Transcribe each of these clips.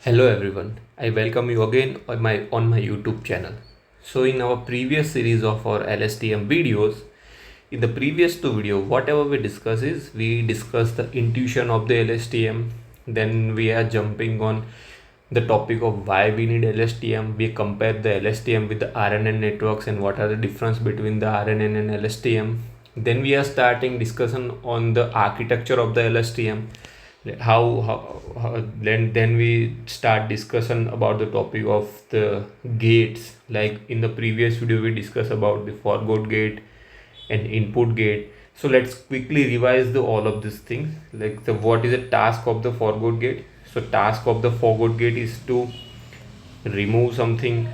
Hello everyone, I welcome you again on my YouTube channel. So in our previous series of our LSTM videos, in the previous two video, whatever we discuss is we discuss the intuition of the LSTM. Then we are jumping on the topic of why we need LSTM. We compare the LSTM with the RNN networks and what are the difference between the RNN and LSTM. Then we are starting discussion on the architecture of the LSTM. Then we start discussion about the topic of the gates. Like in the previous video we discussed about the forward gate and input gate. So let's quickly revise the all of these things. Like what is the task of the forward gate? So task of the forward gate is to remove something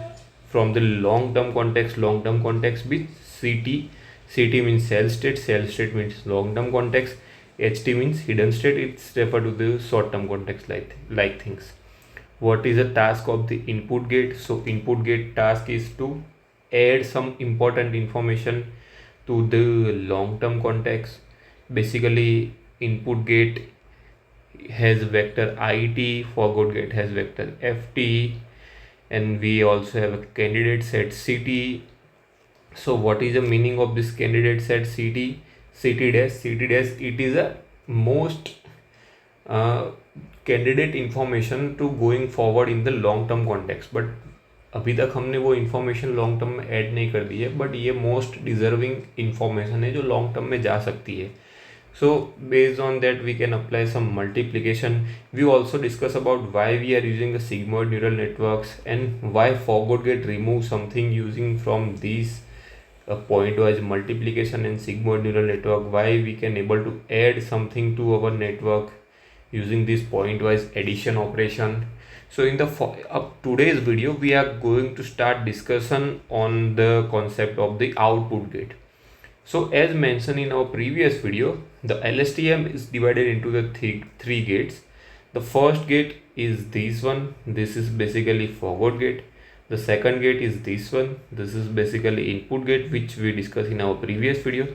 from the long-term context. Long-term context with CT means cell state means long-term context, HT means hidden state. It's referred to the short-term context like things. What is the task of the input gate? So input gate task is to add some important information to the long-term context. Basically input gate has vector IT, forward gate has vector FT, and we also have a candidate set CT. So what is the meaning of this candidate set CT dash? It is a most candidate information to going forward in the long term context. But अभी तक हमने वो information long term में add नहीं कर दी है, but ये most deserving information है जो लॉन्ग टर्म में जा सकती है. So based on that we can apply some multiplication. We also discuss about why we are using the sigmoid neural networks and why forward gate remove something using from these point-wise multiplication and sigmoid neural network. Why we can able to add something to our network using this point-wise addition operation. So in the today's video we are going to start discussion on the concept of the output gate. So as mentioned in our previous video, the LSTM is divided into the three gates. The first gate is this one. This is basically forward gate. The second gate is this one. This is basically input gate, which we discussed in our previous video.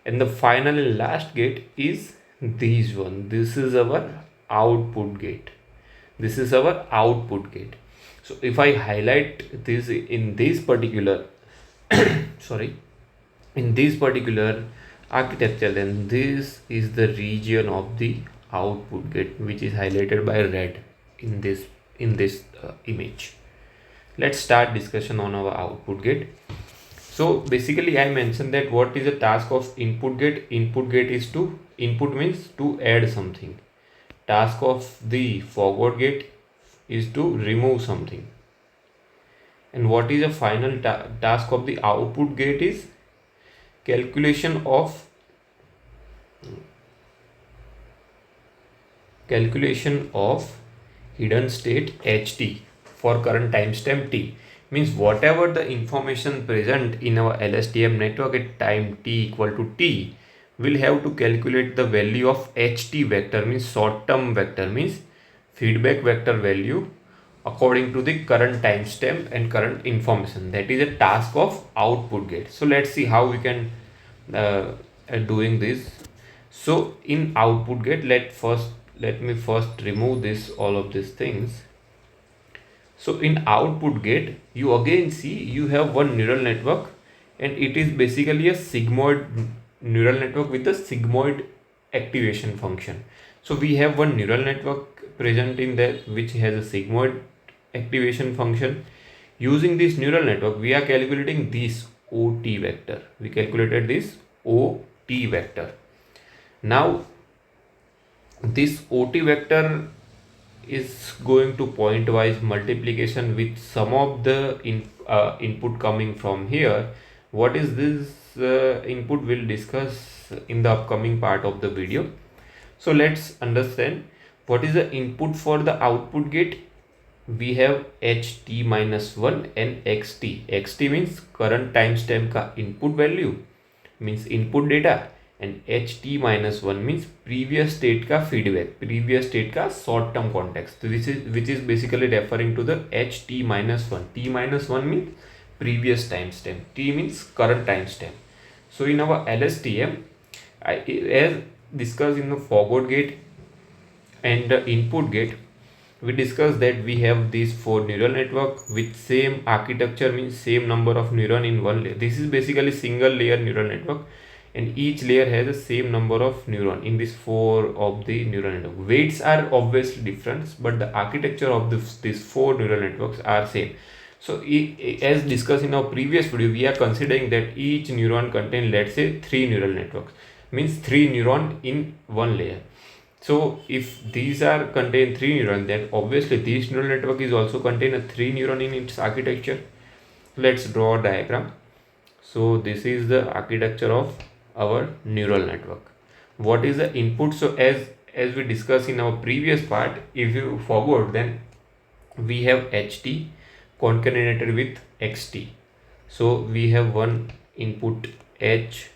And the final and last gate is this one. This is our output gate. This is our output gate. So if I highlight this in this particular sorry, in this particular architecture, then this is the region of the output gate, which is highlighted by red in this image. Let's start discussion on our output gate. So basically I mentioned that what is the task of input gate. Input gate is to input means to add something. Task of the forward gate is to remove something. And what is the final task of the output gate is calculation of hidden state HT for current timestamp T. Means whatever the information present in our LSTM network at time t equal to t, will have to calculate the value of HT vector, means short term vector, means feedback vector value according to the current timestamp and current information. That is a task of output gate. So let's see how we can doing this. So in output gate, let me first remove this all of these things. So in output gate, you again see you have one neural network, and it is basically a sigmoid neural network with the sigmoid activation function. So we have one neural network present in there which has a sigmoid activation function. Using this neural network, we are calculating this OT vector. We calculated this OT vector. Now this OT vector is going to point-wise multiplication with some of the input coming from here. What is this input? We'll discuss in the upcoming part of the video. So let's understand what is the input for the output gate. We have HT minus 1 and XT. XT means current timestamp का input value, means input data, and HT minus 1 means previous state का feedback, previous state का short term context, which is basically referring to the HT minus 1. T minus 1 means previous timestamp, T means current timestamp. So in our LSTM, as discussed in the forward gate and the input gate, we discussed that we have these 4 neural network with same architecture, means same number of neuron in one layer. This is basically single layer neural network, and each layer has the same number of neuron in this 4 of the neural network. Weights are obviously different, but the architecture of these 4 neural networks are same. So as discussed in our previous video, we are considering that each neuron contain, let's say, 3 neural networks, means 3 neuron in one layer. So if these are contain 3 neuron, then obviously this neural network is also contain a 3 neuron in its architecture. Let's draw a diagram. So this is the architecture of our neural network. What is the input? So as we discussed in our previous part, if you forward, then we have ht concatenated with xt. So we have one input h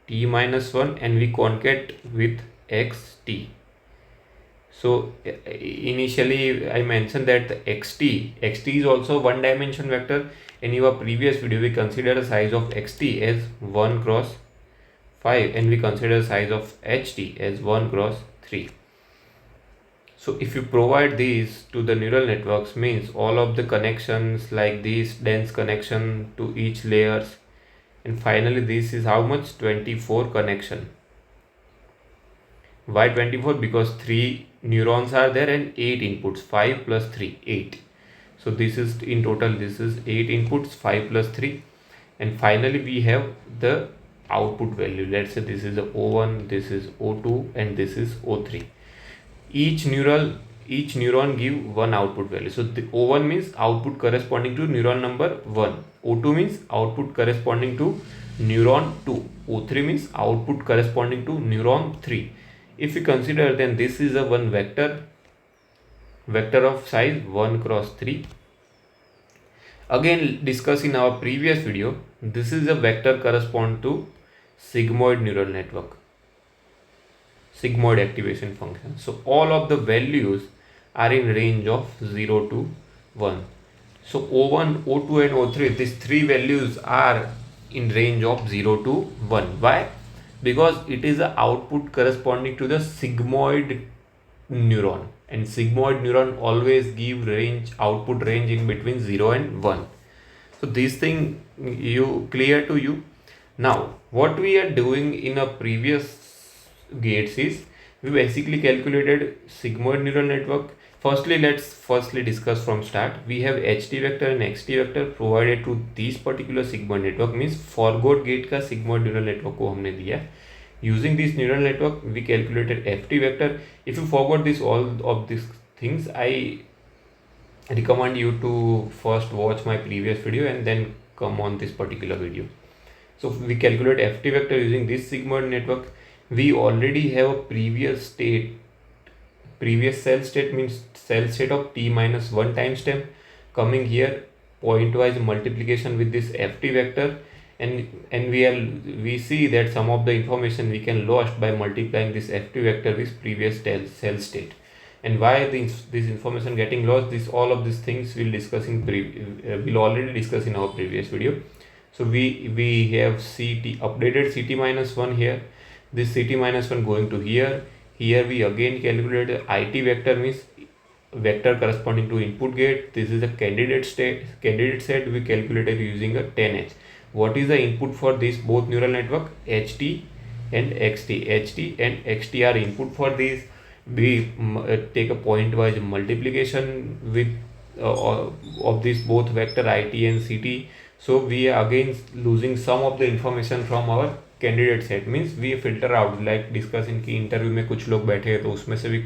t minus 1 and we concate with xt. So initially I mentioned that the xt is also one dimension vector. In your previous video we consider the size of xt as 1 cross 5 and we consider the size of ht as 1 cross 3. So if you provide these to the neural networks, means all of the connections like this dense connection to each layers, and finally this is how much? 24 connection. Why 24? Because 3 neurons are there and 8 inputs. 5 plus 3, 8. So this is in total, this is 8 inputs, 5 plus 3, and finally we have the output value. Let's say this is a O1, this is O2 and this is O3. Each neuron give one output value. So the O1 means output corresponding to neuron number 1. O2 means output corresponding to neuron 2. O3 means output corresponding to neuron 3. If we consider, then this is a one vector of size 1 cross 3. Again discussed in our previous video, this is a vector correspond to sigmoid neural network, sigmoid activation function. So all of the values are in range of 0 to 1. So O1, O2 and O3, these 3 values are in range of 0 to 1. Why? Because it is the output corresponding to the sigmoid neuron, and sigmoid neuron always give output range in between 0 and 1. So this thing you clear to you. Now what we are doing in a previous gates is we basically calculated sigmoid neural network. Let's discuss from start. We have ht vector and xt vector provided to this particular sigmoid network, means forgot gate का sigmoid neural network को हमने दिया. Using this neural network we calculated ft vector. If you forgot this all of these things, I recommend you to first watch my previous video and then come on this particular video. So we calculate ft vector using this sigmoid network. We already have a previous cell state, means cell state of t minus 1 timestamp coming here, pointwise multiplication with this ft vector, and we see that some of the information we can lost by multiplying this ft vector with previous cell state. And why this information getting lost, all of these things we'll discuss in we'll already discuss in our previous video. So we have updated ct minus 1 here, this ct minus 1 going to here we again calculate it vector, means vector corresponding to input gate. This is a candidate set we calculated using a 10h. What is the input for this both neural network? ht and xt. ht and xt are input for this. We take a pointwise multiplication with of this both vector it and ct. So we are again losing some of the information from our candidate set, means we filter out, like discussion की interview में कुछ लोग बैठे हैं तो उसमें से भी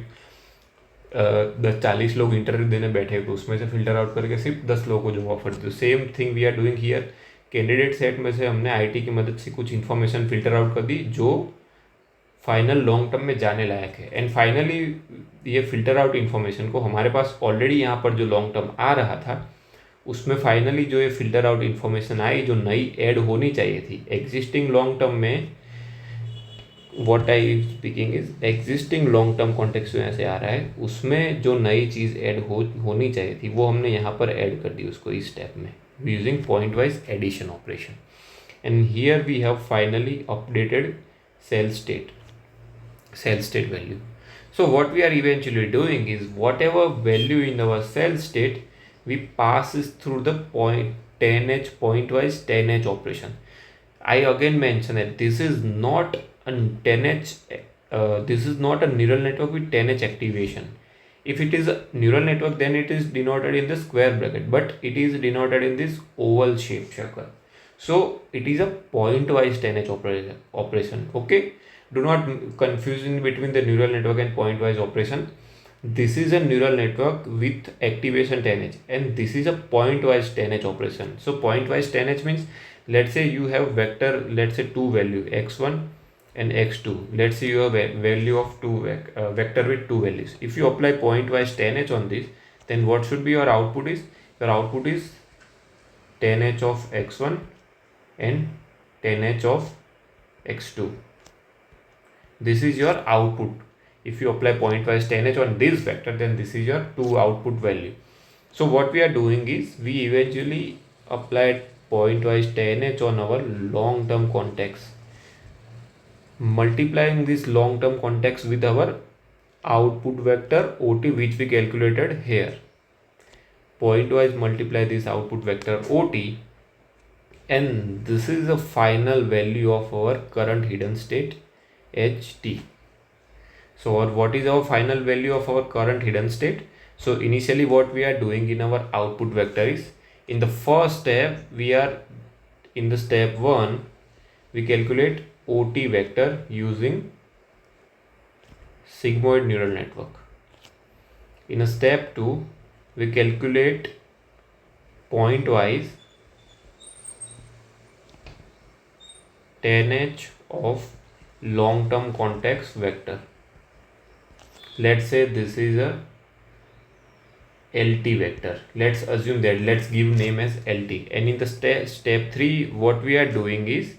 10-40 लोग इंटरव्यू देने बैठे हैं तो उसमें से फिल्टर आउट करके सिर्फ 10 लोगों को जॉब ऑफर दी. Same thing we are doing here. Candidate set में से हमने आईटी की मदद से कुछ इन्फॉर्मेशन फिल्टर आउट कर दी जो फाइनल लॉन्ग टर्म में जाने लायक है. एंड फाइनली ये फिल्टर आउट इन्फॉर्मेशन को हमारे पास ऑलरेडी यहाँ पर जो लॉन्ग टर्म आ रहा था उसमें फाइनली जो ये फिल्टर आउट इन्फॉर्मेशन आई जो नई ऐड होनी चाहिए थी एग्जिस्टिंग लॉन्ग टर्म में. What I speaking is existing long term context जो ऐसे आ रहा है उसमें जो नई चीज़ ऐड होनी चाहिए थी वो हमने यहाँ पर ऐड कर दी उसको इस स्टेप में using point wise addition operation. And here we have finally updated cell state value. So what we are eventually doing is whatever value in our cell state, we passes through the point 10h pointwise 10h operation. I again mention that this is not a 10h, this is not a neural network with 10h activation. If it is a neural network, then it is denoted in the square bracket, but it is denoted in this oval shape circle. So it is a pointwise 10h operation. Okay, do not confuse in between the neural network and pointwise operation. This is a neural network with activation 10h, and this is a pointwise 10h operation. So pointwise 10h means, let's say you have vector, let's say two value x1 and x2. Let's say you have a value of vector with two values. If you apply pointwise 10h on this, then what should be your output is? Your output is 10h of x1 and 10h of x2. This is your output. If you apply pointwise 10h on this vector, then this is your two output value. So what we are doing is we eventually applied pointwise 10h on our long-term context, multiplying this long-term context with our output vector OT, which we calculated here. Pointwise multiply this output vector OT, and this is the final value of our current hidden state HT. So what is our final value of our current hidden state? So initially what we are doing in our output vector is, in the first step, we are in the step 1, we calculate OT vector using sigmoid neural network. In a step 2, we calculate pointwise 10h of long-term context vector. Let's say this is a LT vector. Let's assume that, let's give name as LT. And in the step 3, what we are doing is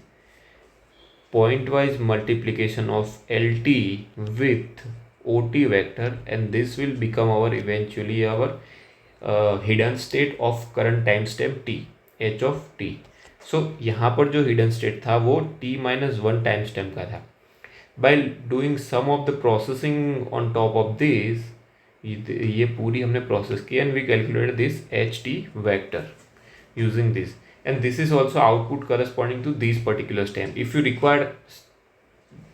pointwise multiplication of LT with OT vector, and this will become our eventually our hidden state of current time step t, h of t. So यहाँ पर जो hidden state था वो t-1 time step का था. By doing some of the processing on top of this, ये पूरी हमने प्रोसेस की, and we calculated this ht vector using this, and this is also output corresponding to this particular stamp. If you require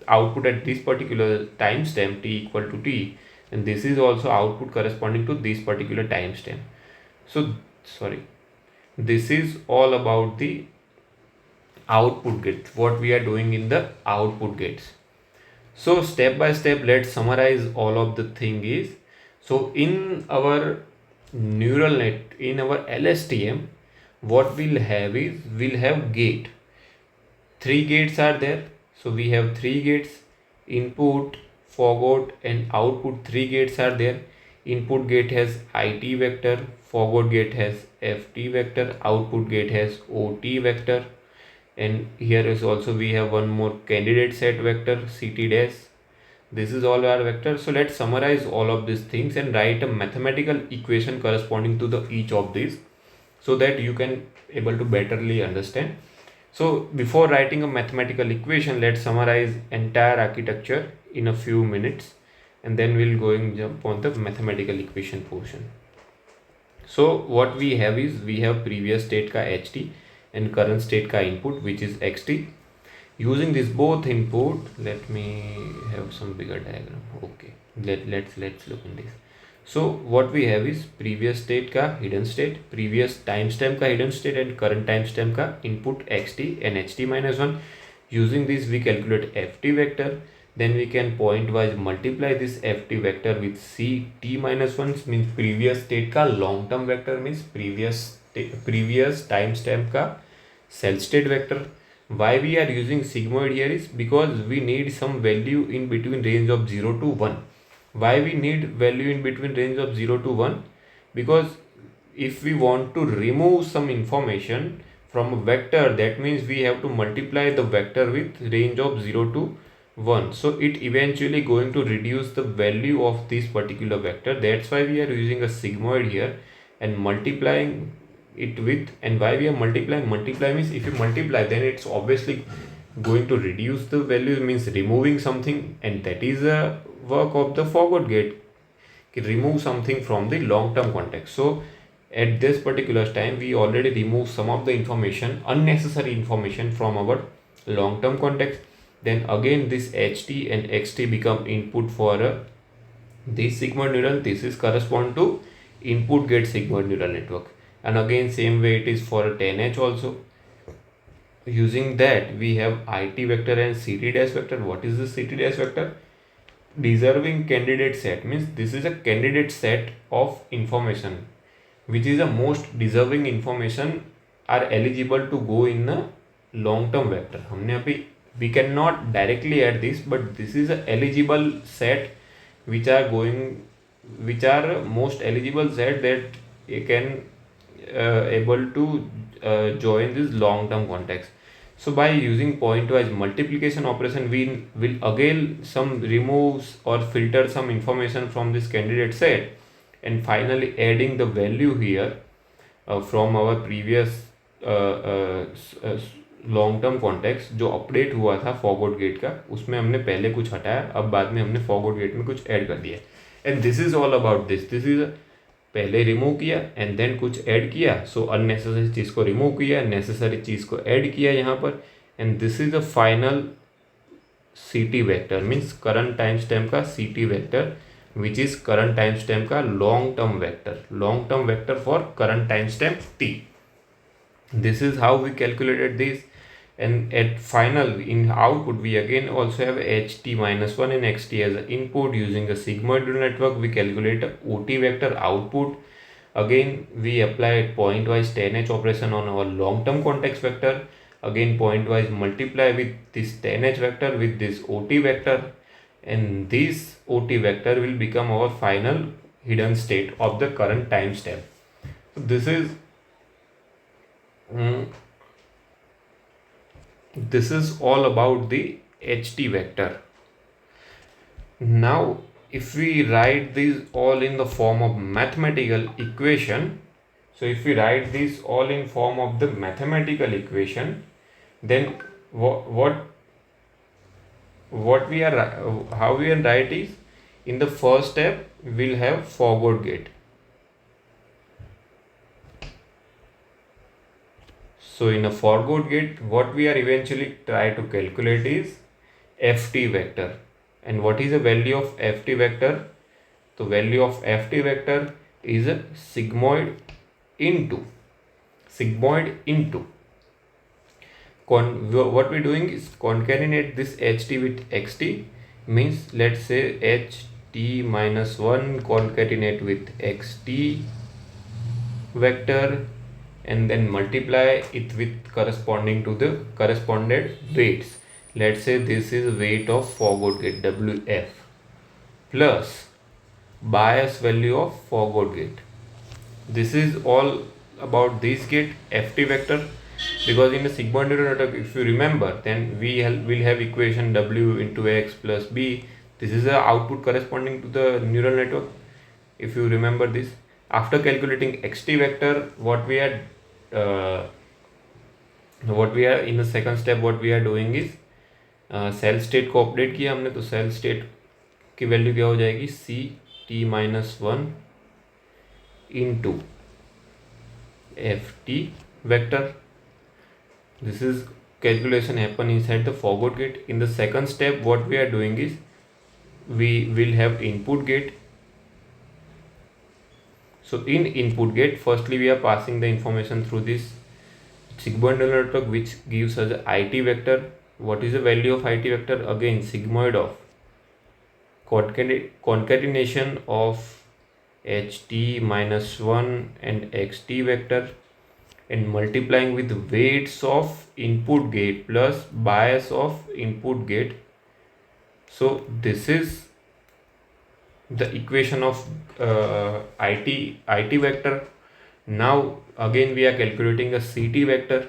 output at this particular time stamp t equal to t, and this is also output corresponding to this particular time stamp. So sorry, this is all about the output gate, what we are doing in the output gates. So step by step, let's summarize all of the thing is, so in our neural net, in our LSTM, what we'll have is, we'll have gate. 3 gates are there. So we have 3 gates, input, forward and output. 3 gates are there. Input gate has IT vector, forward gate has FT vector, output gate has OT vector. And here is also we have one more candidate set vector, CT dash. This is all our vectors. So let's summarize all of these things and write a mathematical equation corresponding to the each of these, so that you can able to betterly understand. So before writing a mathematical equation, let's summarize entire architecture in a few minutes, and then we'll go and jump on the mathematical equation portion. So what we have is, we have previous state ka ht and current state ka input, which is xt. Using this both input, let me have some bigger diagram. Okay, let's look in this. So what we have is previous state ka hidden state, previous timestamp ka hidden state, and current timestamp ka input xt and ht-1. Using this we calculate ft vector. Then we can pointwise multiply this ft vector with ct-1, means previous state ka long term vector, means previous timestamp ka cell state vector. Why we are using sigmoid here is because we need some value in between range of 0 to 1. Why we need value in between range of 0 to 1? Because if we want to remove some information from a vector, that means we have to multiply the vector with range of 0 to 1. So it eventually going to reduce the value of this particular vector. That's why we are using a sigmoid here and multiplying it with. And why we are multiplying? Multiply means if you multiply, then it's obviously going to reduce the value, means removing something, and that is a work of the forward gate, remove something from the long term context. So at this particular time we already remove some of the information, unnecessary information from our long term context. Then again this ht and xt become input for this sigmoid neural. This is correspond to input gate sigmoid neural network, and again same way it is for 10h also. Using that we have it vector and ct dash vector. What is the ct dash vector? Deserving candidate set, means this is a candidate set of information which is the most deserving information are eligible to go in a long term vector. हमने अभी we cannot directly add this, but this is a eligible set which are going, which are most eligible set that you can able to join this long term context. So by using pointwise multiplication operation, we will again some removes or filter some information from this candidate set, and finally adding the value here from our previous long term context जो update हुआ था forward gate का, उसमें हमने पहले कुछ हटाया, अब बाद में हमने फॉरवर्ड गेट में कुछ ऐड कर दिया. And this is all about this is पहले रिमूव किया एंड देन कुछ ऐड किया. सो अननेसेसरी चीज़ को रिमूव किया, नेसेसरी चीज़ को ऐड किया यहाँ पर, and this is the final C T vector, means current time stamp का C T vector which is current time stamp का long term vector for current time stamp T. This is how we calculated this, and at final in output we again also have ht minus 1 and xt as an input. Using a sigmoid neural network we calculate a ot vector output. Again we apply pointwise 10h operation on our long term context vector. Again pointwise multiply with this 10h vector with this ot vector, and this ot vector will become our final hidden state of the current time step. So this is all about the ht vector. Now if we write these all in the form of mathematical equation, so if we write this all in form of the mathematical equation, then what we are how we are write is, in the first step we'll have forward gate. So in a forward gate, what we are eventually try to calculate is ft vector. And what is the value of ft vector? The value of ft vector is a sigmoid into what we're doing is concatenate this ht with xt, means let's say ht minus 1 concatenate with xt vector, and then multiply it with corresponding to the corresponded weights. Let's say this is weight of forward gate wf plus bias value of forward gate. This is all about this gate ft vector, because in the sigmoid neural network, if you remember, then we will have equation w into x plus b. This is the output corresponding to the neural network, if you remember this. After calculating xt vector, what we are in the second step what we are doing is cell state को update किया हमने, तो cell state की value क्या हो जाएगी, C T minus 1 into F T vector. This is calculation happen inside the forward gate. In the second step what we are doing is we will have input gate. So in input gate, firstly we are passing the information through this sigmoid neural network which gives us a it vector. What is the value of it vector? Again sigmoid of concatenation of ht minus 1 and xt vector, and multiplying with weights of input gate plus bias of input gate. So this is the equation of it vector. Now again we are calculating a ct vector,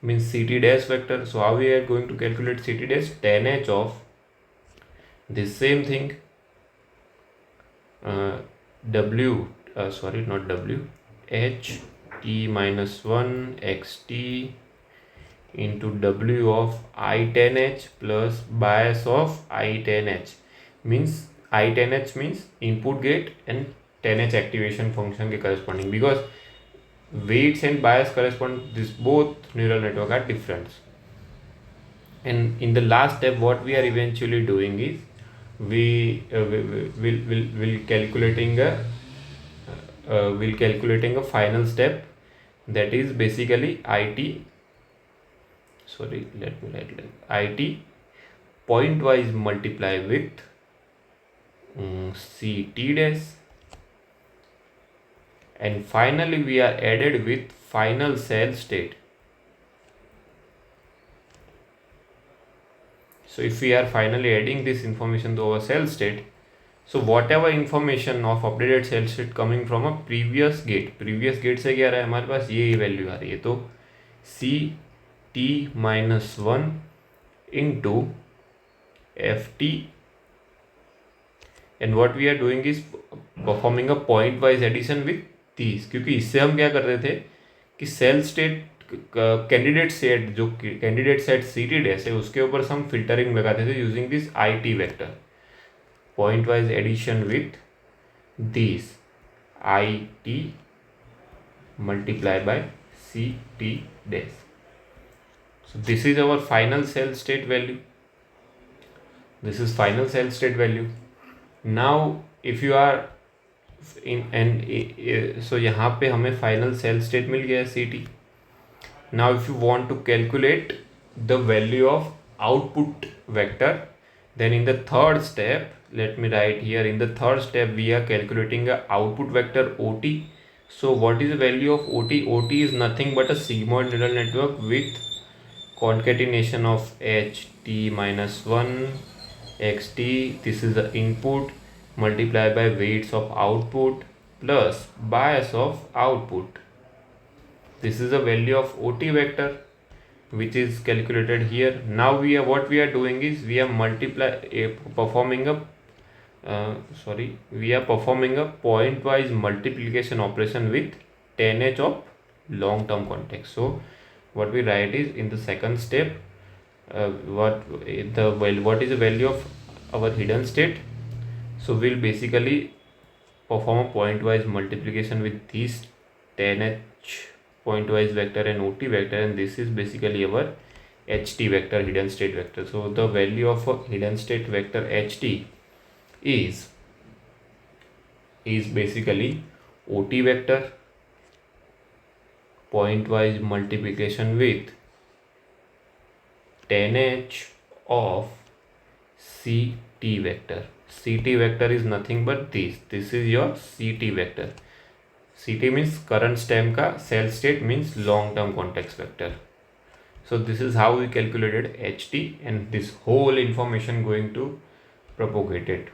means ct dash vector. So how we are going to calculate ct dash? Tan h of this same thing, h t minus 1 xt into w of I tan h plus bias of I tan h, means I10H means input gate and 10H activation function के corresponding, because weights and bias correspond, this both neural network are different. And in the last step, what we are eventually doing is we will calculating a final step, that is basically IT. Sorry, let me write like IT pointwise multiply with CT dash, and finally we are added with final cell state. So if we are finally adding this information to our cell state, so whatever information of updated cell state coming from a previous gate से क्या आ रहा है हमारे पास, ये value आ रही है, तो CT-1 into FT, and what we are doing is performing a point wise addition with these, क्योंकि इससे हम क्या कर रहे थे कि सेल स्टेट कैंडिडेट सेट, जो कैंडिडेट सेट सीटी डैश है उसके ऊपर हम फिल्टरिंग लगाते थे using this IT vector, point wise addition with this IT multiply by CT dash. So this is our final cell state value. This is final cell state value. Now if you are in and so यहाँ पे हमें final cell state मिल गया है CT. Now if you want to calculate the value of output vector, then in the third step, let me write here, in the third step we are calculating a output vector OT. So what is the value of OT? OT is nothing but a sigmoid neural network with concatenation of HT-1 XT, this is the input, multiplied by weights of output plus bias of output. This is the value of OT vector which is calculated here. Now what we are doing is we are performing a point-wise multiplication operation with 10H of long-term context. So what we write is, in the second step, what is the value of our hidden state. So we'll basically perform a point-wise multiplication with these 10H point-wise vector and OT vector, and this is basically our HT vector, hidden state vector. So the value of a hidden state vector HT is basically OT vector point-wise multiplication with 10H of CT vector. CT vector is nothing but this is your CT vector. CT means current stem का cell state means long term context vector. So this is how we calculated HT, and this whole information going to propagate it.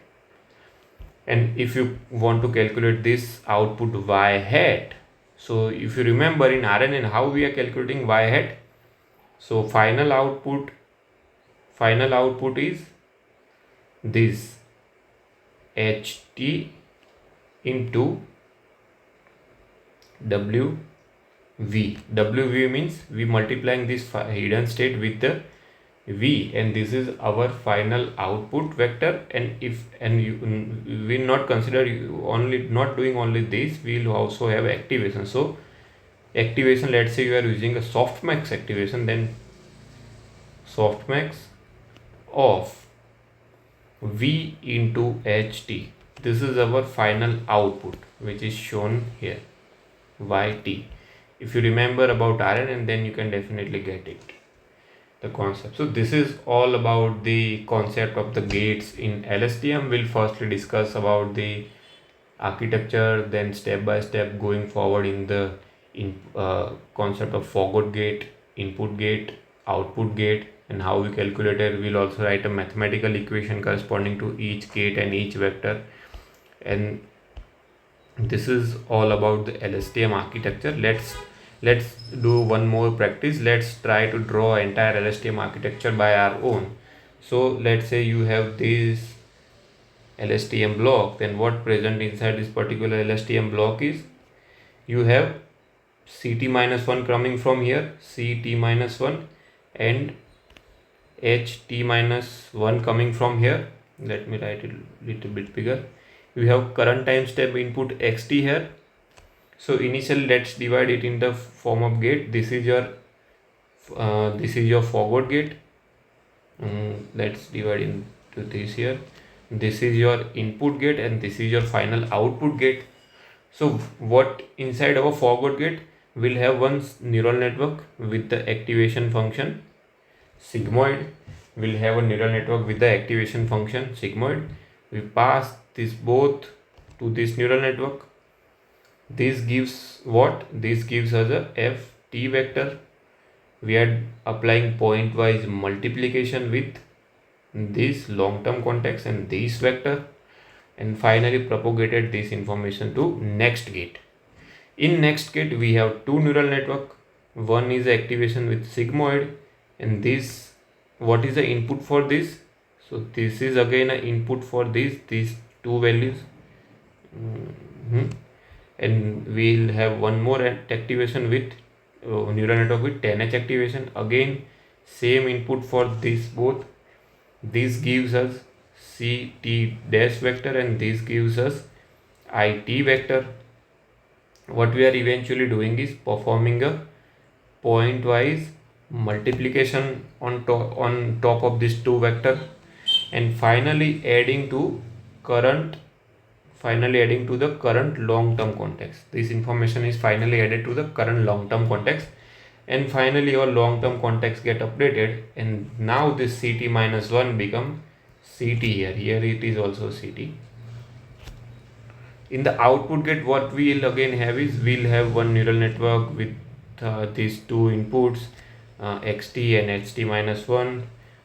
And if you want to calculate this output y hat, so if you remember in RNN how we are calculating y hat, so final output is this HT into WV. WV means we multiplying this hidden state with the V, and this is our final output vector. And you will not consider not doing only this, we will also have activation. So activation, let's say you are using a softmax activation, then softmax of V into HT. This is our final output which is shown here, YT. If you remember about RNN, then you can definitely get it, the concept. So this is all about the concept of the gates in LSTM. We'll firstly discuss about the architecture, then step by step going forward in the concept of forgot gate, input gate, output gate, and how we calculate it. We'll also write a mathematical equation corresponding to each gate and each vector. And this is all about the LSTM architecture. Let's do one more practice. Let's try to draw entire LSTM architecture by our own. So let's say you have this LSTM block, then what present inside this particular LSTM block is, you have CT-1 coming from here, CT-1, and HT-1 coming from here. let me write it little bit bigger. We have current time step input xt here. So initially let's divide it in the form of gate. This is your forward gate. Let's divide into this here. This is your input gate and this is your final output gate. So what inside our forward gate, will have one neural network with the activation function sigmoid. Will have a neural network with the activation function sigmoid. We pass this both to this neural network. This gives what? This gives us a ft vector. We are applying pointwise multiplication with this long-term context and this vector, and finally propagated this information to next gate. In next gate we have two neural network. One is activation with sigmoid, and this, what is the input for this? So this is again an input for these two values. And we'll have one more activation with neural network with 10h activation. Again same input for this both. This gives us ct dash vector and this gives us it vector. What we are eventually doing is performing a pointwise multiplication on top of this two vector, and finally adding to the current long-term context. This information is finally added to the current long-term context, and finally our long-term context get updated, and now this ct minus 1 become ct here it is also ct. In the output gate, what we'll again have is, we'll have one neural network with these two inputs xt and ht minus 1.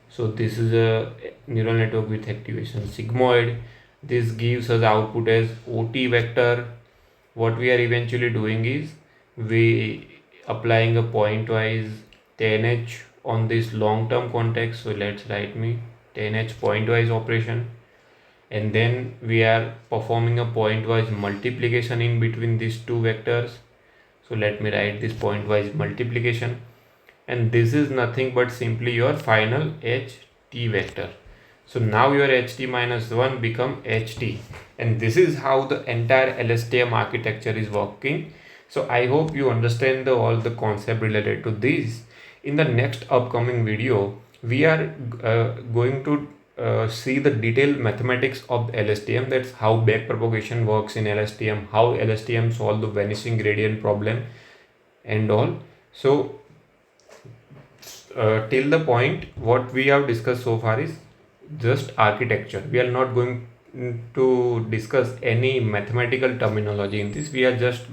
So this is a neural network with activation sigmoid. This gives us output as ot vector. What we are eventually doing is, we applying a pointwise 10h on this long-term context. So let's write me 10h pointwise operation, and then we are performing a pointwise multiplication in between these two vectors. So let me write this pointwise multiplication, and this is nothing but simply your final ht vector. So now your ht minus 1 become ht, and this is how the entire LSTM architecture is working. So I hope you understand all the concept related to this. In the next upcoming video, we are going to see the detailed mathematics of LSTM. That's how backpropagation works in LSTM, how LSTM solve the vanishing gradient problem and all. So till the point, what we have discussed so far is just architecture. We are not going to discuss any mathematical terminology in this. We are just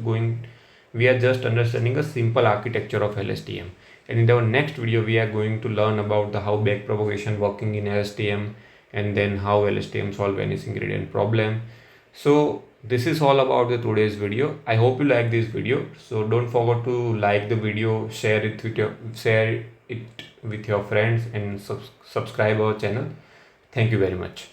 understanding a simple architecture of LSTM. And in our next video, we are going to learn about the how backpropagation working in LSTM, and then how LSTM solve vanishing gradient problem. So this is all about the today's video. I hope you like this video. So don't forget to like the video, share it with your friends, and subscribe our channel. Thank you very much.